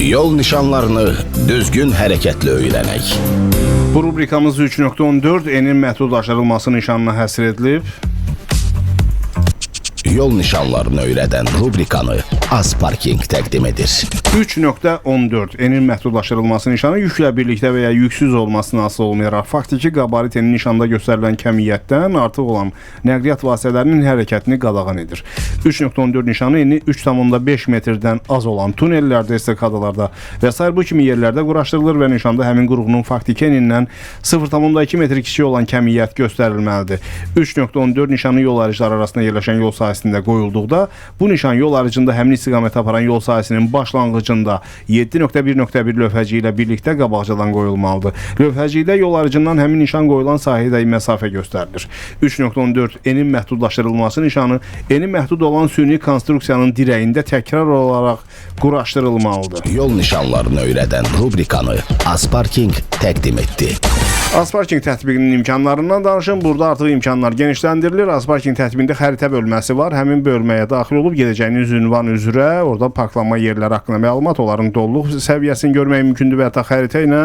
Yol nişanlarını düzgün hərəkətlə öyrənək. Bu rubrikamız 3.14 enin məhdudlaşdırılması nişanına həsr edilib. Yol nişanlarını öyrədən rubrikanı Azparking təqdim edir. 3.14 enin məhdudlaşdırılması nişanı yüklə birlikdə və ya yüksüz olmasına asılı olmayaraq faktiki qabarit enin nişanda göstərilən kəmiyyətdən artıq olan nəqliyyat vasitələrinin hərəkətini qadağan edir. 3.14 nişanı eni 3,5 metrdən az olan tunellərdə, estakadalarda və s. bu kimi yerlərdə quraşdırılır və nişanda həmin qurğunun faktiki enindən 0,2 metr kiçik olan kəmiyyət göstərilməlidir. 3.14 nişanı yol ayrıcıları arasında yerləşən yol sahəsində qoyulduqda, bu nişan yol ayrıcında həmin istiqamətə aparan yol sahəsinin başlanğıcında 7.1.1 lövhəci ilə birlikdə qabaqcadan qoyulmalıdır. Lövhəcikdə yol ayrıcından həmin nişan qoyulan sahəyə məsafə göstərilir. 3.14 enin məhdudlaşdırılması nişanı enin məhdud olan süni konstruksiyanın dirəyində təkrar olaraq quraşdırılmalıdır. Yol nişanlarını öyrədən rubrikanı Azparking təqdim etdi. Azparking tətbiqinin imkanlarından danışın. Burada artıq imkanlar genişləndirilir. Azparking tətbiqində xəritə bölməsi var. Həmin bölməyə daxil olub gedəcəyiniz ünvan üzrə orada parklanma yerləri haqqında məlumat, onların doluluq səviyyəsini görmək mümkündür və hətta xəritə ilə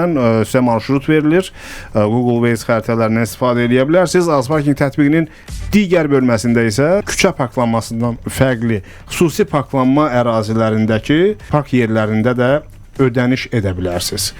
sizə marşrut verilir. Google Waze xəritələrindən istifadə edə bilərsiniz. Azparking tətbiqinin digər bölməsində isə küçə parklanmasından fərqli xüsusi parklanma ərazilərindəki park yerlərində də ödəniş edə bilərsiniz.